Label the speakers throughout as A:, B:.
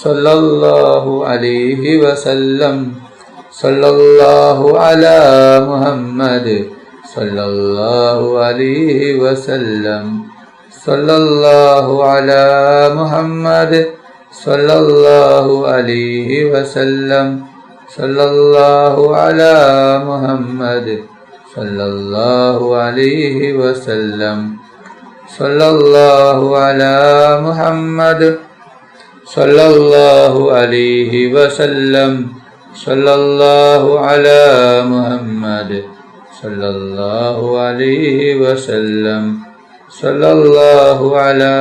A: സല്ലല്ലാഹു അലൈഹി വസല്ലം. സല്ലല്ലാഹു അലാ മുഹമ്മദ് സല്ലല്ലാഹു അലൈഹി വസല്ലം. സല്ലല്ലാഹു അലാ മുഹമ്മദ് സല്ലല്ലാഹു അലൈഹി വസല്ലം. സല്ലല്ലാഹു അലാ മുഹമ്മദ് സല്ലല്ലാഹു അലൈഹി വസല്ലം. സല്ലല്ലാഹു അലാ മുഹമ്മദ് സല്ലല്ലാഹു അലൈഹി വസല്ലം. സല്ലല്ലാഹു അലാ മുഹമ്മദ് സല്ലല്ലാഹു അലൈഹി വസല്ലം. സല്ലല്ലാഹു അലാ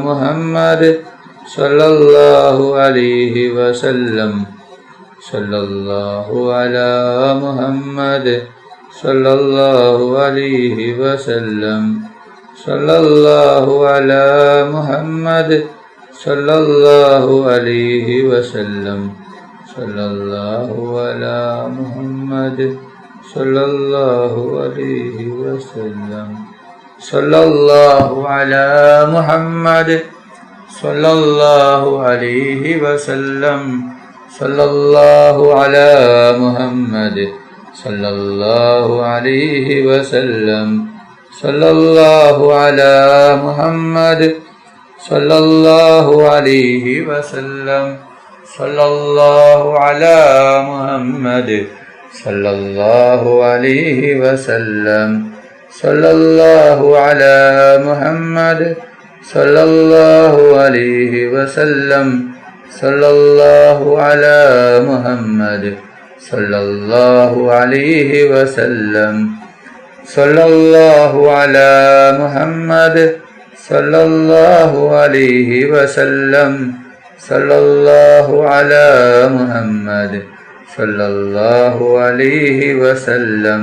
A: മുഹമ്മദ് സല്ലല്ലാഹു അലൈഹി വസല്ലം. സല്ലല്ലാഹു അലാ മുഹമ്മദ് സല്ലല്ലാഹു അലൈഹി വസല്ലം. സല്ലല്ലാഹു അലാ മുഹമ്മദ് സല്ലല്ലാഹു അലൈഹി വസല്ലം. സല്ലല്ലാഹു അലാ മുഹമ്മദ് സല്ലല്ലാഹു അലൈഹി വസല്ലം. സല്ലല്ലാഹു അലാ മുഹമ്മദ് സല്ലല്ലാഹു അലൈഹി വസല്ലം. സല്ലല്ലാഹു അലാ മുഹമ്മദ് സല്ലല്ലാഹു അലൈഹി വസല്ലം. സല്ലല്ലാഹു അലാ മുഹമ്മദ് സല്ലല്ലാഹു അലൈഹി വസല്ലം. സല്ലല്ലാഹു അലാ മുഹമ്മദ് സല്ലല്ലാഹു അലൈഹി വസല്ലം. സല്ലല്ലാഹു അലാ മുഹമ്മദ് സല്ലല്ലാഹു അലൈഹി വസല്ലം. സല്ലല്ലാഹു അലാ മുഹമ്മദ് സല്ലല്ലാഹു അലൈഹി വസല്ലം. സല്ലല്ലാഹു അലാ മുഹമ്മദ് സല്ലല്ലാഹു അലൈഹി വസല്ലം. സല്ലല്ലാഹു അലാ മുഹമ്മദ് സല്ലല്ലാഹു അലൈഹി വസല്ലം. സല്ലല്ലാഹു അലാ മുഹമ്മദ് സല്ലല്ലാഹു അലൈഹി വസല്ലം.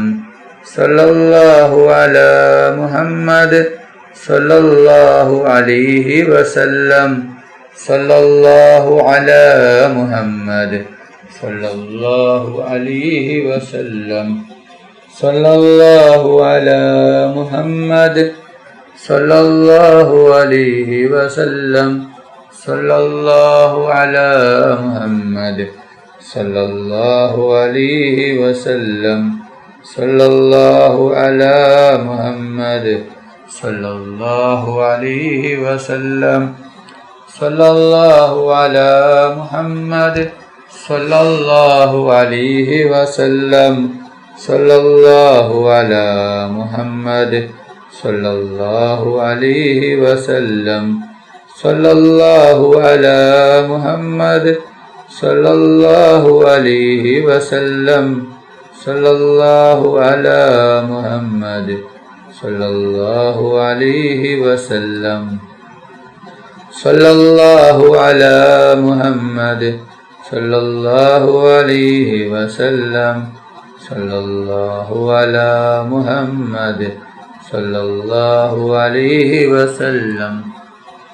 A: സല്ലല്ലാഹു അലാ മുഹമ്മദ് സല്ലല്ലാഹു അലൈഹി വസല്ലം. സല്ലല്ലാഹു അലാ മുഹമ്മദ് സല്ലല്ലാഹു അലൈഹി വസല്ലം. സല്ലല്ലാഹു അലാ മുഹമ്മദ് സല്ലല്ലാഹു അലൈഹി വസല്ലം. സല്ലല്ലാഹു അലാ മുഹമ്മദ് സല്ലല്ലാഹു അലൈഹി വസല്ലം. സല്ലല്ലാഹു അലാ മുഹമ്മദ് സല്ലല്ലാഹു അലൈഹി വസല്ലം. സല്ലല്ലാഹു അലാ മുഹമ്മദ് സല്ലല്ലാഹു അലൈഹി വസല്ലം. സല്ലല്ലാഹു അലാ മുഹമ്മദ് സല്ലല്ലാഹു അലൈഹി വസല്ലം. സല്ലല്ലാഹു അലാ മുഹമ്മദ് സല്ലല്ലാഹു അലൈഹി വസല്ലം. സല്ലല്ലാഹു അലാ മുഹമ്മദ് സല്ലല്ലാഹു അലൈഹി വസല്ലം. സല്ലല്ലാഹു അലാ മുഹമ്മദ് സല്ലല്ലാഹു അലൈഹി വസല്ലം.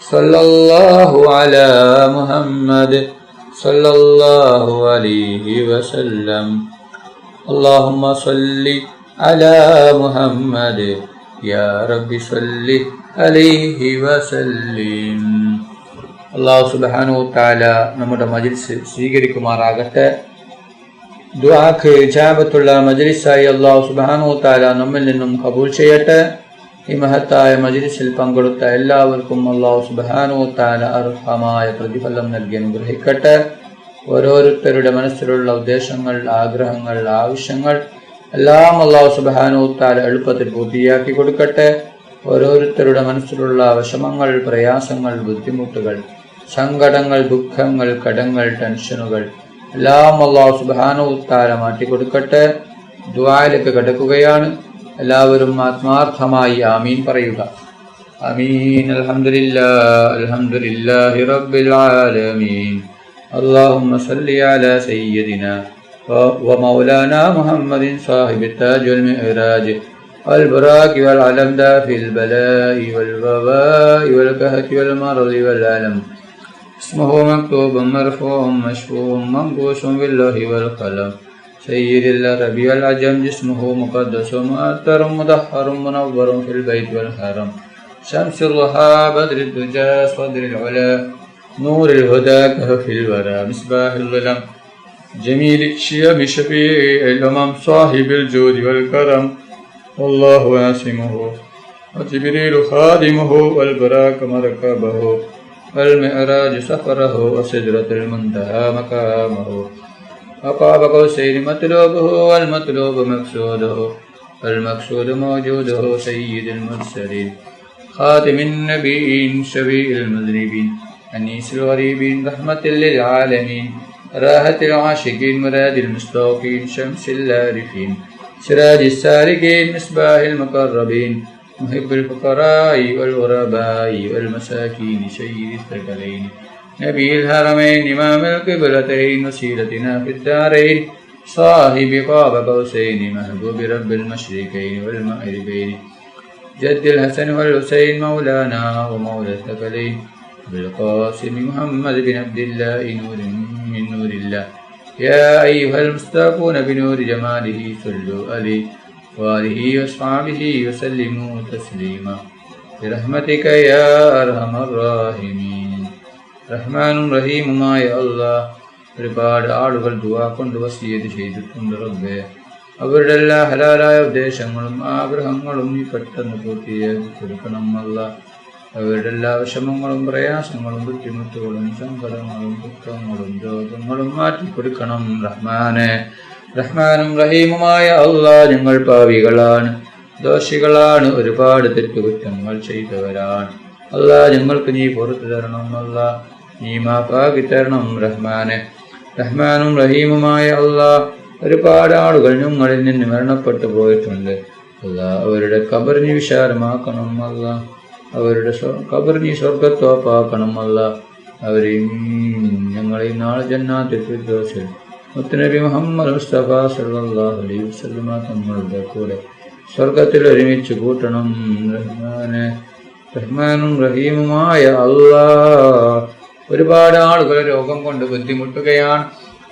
A: സല്ലല്ലാഹു അലാ മുഹമ്മദ് സല്ലല്ലാഹു അലൈഹി വസല്ലം. اللهم صل على محمد يا رب صل عليه وسلم. അല്ലാഹു സുബ്ഹാനഹു വ തആല നമ്മുടെ മജ്ലിസ് സ്വീകരിക്കുമാറാകട്ടെ. ദുആക്ക് ഇജാബത്തുള്ള മജ്ലിസായി അല്ലാഹു സുബ്ഹാനഹു വ തആല നമ്മിൽ നിന്നും ഖബൂൽ ചെയ്യട്ടെ. ഈ മഹത്തായ മജ്ലിസിൽ പങ്കെടുത്ത എല്ലാവർക്കും അല്ലാഹു സുബ്ഹാനഹു വ തആല അർഹമായ പ്രതിഫലം നൽകി അനുഗ്രഹിക്കട്ടെ. ഓരോരുത്തരുടെ മനസ്സിലുള്ള ഉദ്ദേശങ്ങൾ, ആഗ്രഹങ്ങൾ, ആവശ്യങ്ങൾ എല്ലാം അല്ലാഹു സുബ്ഹാനഹു വ തആല എളുപ്പത്തിൽ പൂർത്തിയാക്കി കൊടുക്കട്ടെ. ഓരോരുത്തരുടെ മനസ്സിലുള്ള വിഷമങ്ങൾ, പ്രയാസങ്ങൾ, ബുദ്ധിമുട്ടുകൾ, സങ്കടങ്ങൾ, ദുഃഖങ്ങൾ, കടങ്ങൾ, ടെൻഷനുകൾ എല്ലാം അല്ലാഹു സുബ്ഹാനഹു വ തആല മാറ്റിക്കൊടുക്കട്ടെ. ദുആയിലേക്ക് കടക്കുകയാണ്. എല്ലാവരും ആത്മാർത്ഥമായി ആമീൻ പറയുക. ആമീൻ. അൽഹംദുലില്ലാഹി റബ്ബിൽ ആലമീൻ. اللهم صل على سيدنا ومولانا محمد صاحب التاج والمعراج والبراك والعلمدة في البلاء والوباء والكهف والمرض والألم. اسمه مكتوب مرفوع مشفوع منقوش بالله والقلم. سيد العرب والعجم جسمه مقدس مؤثر مدحر منور في البيت والحرم. شمس الضحى بدر الدجى صدر العلا نور الهدى كهف الورى مصباح الظلم جميل الشيم شفيع الأمم صاحب الجود والكرم والله عاصمه وجبريل خادمه والبراك مركبه والمعراج سفره وسدرة المنتهى مقامه وقاب قوسين مطلوبه والمطلوب مقصوده والمقصود موجوده سيد المرسلين خاتم النبيين شفيع المذنبين أنيس الغريبين رحمة للعالمين راحة العاشقين مراد المستوقين شمس العارفين سراج السالكين مصباح المقربين محب الفقراء والغرباء والمساكين سيد الثقلين نبي الحرمين إمام القبلتين وسيلتنا في الدارين صاحب قاب قوسين محبوب رب المشرقين والمغربين جد الحسن والحسين مولانا ومولى الثقلين بالقاسم محمد بن عبد الله نور من نور الله يا أيها المستغفون بنور جماله صلوا عليه وآله وأصحابه وسلموا تسليما برحمتك يا أرحم الراحمين رحمن رحيم ما يا الله ഒരുപാട് ആളുകൾ ദുആ കൊണ്ട് വസിയത്ത് ചെയ്തിട്ടുണ്ട് റബ്ബേ. അവരുടെ എല്ലാ ഹലാലായ ഉദ്ദേശങ്ങളും ആഗ്രഹങ്ങളും നീ പെട്ടെന്ന് പൂർത്തിയാക്കി കൊടുക്കണം അല്ലാഹ്. അവരുടെ എല്ലാ വിഷമങ്ങളും പ്രയാസങ്ങളും ബുദ്ധിമുട്ടുകളും സങ്കടങ്ങളും ദുഃഖങ്ങളും രോഗങ്ങളും മാറ്റിക്കൊടുക്കണം റഹ്മാനെ. റഹ്മാനും റഹീമുമായ അല്ലാഹ്, ഞങ്ങൾ പാവികളാണ്, ദോഷികളാണ്, ഒരുപാട് തെറ്റുകുറ്റങ്ങൾ ചെയ്തവരാണ് അല്ലാഹ്. ഞങ്ങൾക്ക് നീ പുറത്തു തരണം അല്ലാഹ്, നീ മാഫാക്കി തരണം റഹ്മാനെ. റഹ്മാനും റഹീമുമായ അല്ലാഹ്, ഒരുപാട് ആളുകൾ ഞങ്ങളിൽ നിന്ന് മരണപ്പെട്ടു പോയിട്ടുണ്ട് അല്ലാഹ്. അവരുടെ ഖബർ നീ വിശാലമാക്കണം അല്ലാഹ്, അവരുടെ ഖബർ നീ സ്വർഗ്ഗത്തോപ്പാക്കണം അല്ലാഹ്. അവരെയും ഞങ്ങളെയും നാളെ ജന്നാത്തുൽ ഫിർദൗസിൽ മുത്തുനബി മുഹമ്മദ് മുസ്തഫ സല്ലല്ലാഹു അലൈഹി വസല്ലമ തങ്ങളുടെ കൂടെ സ്വർഗത്തിൽ ഒരുമിച്ച് കൂട്ടണം റഹ്മാനെ. റഹ്മാനും റഹീമുമായ അല്ലാഹ്, ഒരുപാട് ആളുകൾ രോഗം കൊണ്ട് ബുദ്ധിമുട്ടുകയാണ്.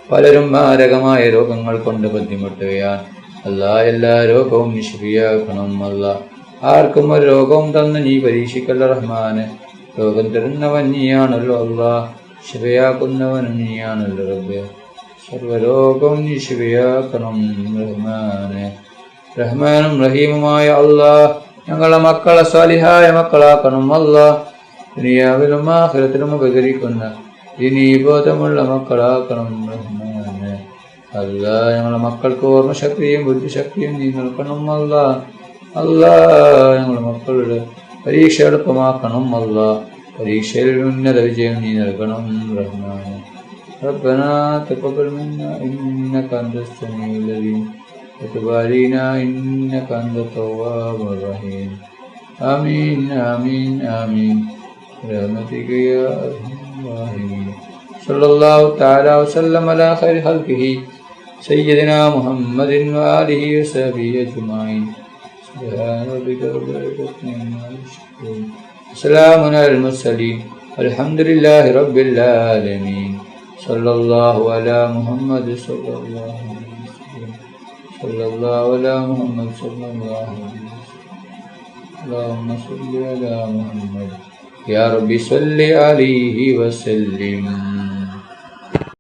A: പലരും മാരകമായ രോഗങ്ങൾ കൊണ്ട് ബുദ്ധിമുട്ടുകയാണ് അല്ലാഹ്. എല്ലാ രോഗവും നീ ശിഫിയാക്കണം അല്ലാഹ്. ആർക്കും ഒരു രോഗവും തന്ന് നീ പരീക്ഷിക്കല്ല റഹ്മാനെ. രോഗം തരുന്നവൻ നീയാണല്ലോ അല്ലാഹ്, ശിഫയാക്കുന്നവനും നീയാണല്ലോ റബ്ബേ. സർവരോഗവും നീ ശിഫയാക്കണം റഹ്മാനെ. റഹ്മാനും റഹീമുമായ അല്ലാഹ്, ഞങ്ങളെ മക്കളെ സാലിഹായ മക്കളാക്കണം അല്ലാഹ്. ദുനിയാവിലും ആഖിറത്തിലും ഉപകരിക്കുന്ന ദീനീ ബോധമുള്ള മക്കളാക്കണം റഹ്മാനെ. അല്ലാഹ്, ഞങ്ങളെ മക്കൾക്ക് ഓർമ്മശക്തിയും ബുദ്ധിശക്തിയും നീ നൽകണം അല്ലാഹ്. അല്ലാഹ്, ഞങ്ങളുടെ മക്കളുടെ പരീക്ഷ എളുപ്പമാക്കണം അല്ലാഹ്. പരീക്ഷയിൽ ഉന്നത വിജയം നീ നൽകണം റഹ്മാനെ. ربنا تقبل منا إنك أنت السميع العليم وتب علينا إنك أنت التواب الرحيم آمين آمين آمين برحمتك يا أرحم الراحمين. صلى الله تعالى وسلم على خير خلقه سيدنا محمد وآله وصحبه أجمعين. سبحان ربك رب العزة عما يصفون وسلام على المرسلين والحمد لله رب العالمين. صلى الله على محمد صلى الله عليه وسلم. صلى الله على محمد صلى الله عليه وسلم. اللهم صل على محمد يا رب صل عليه وسلم.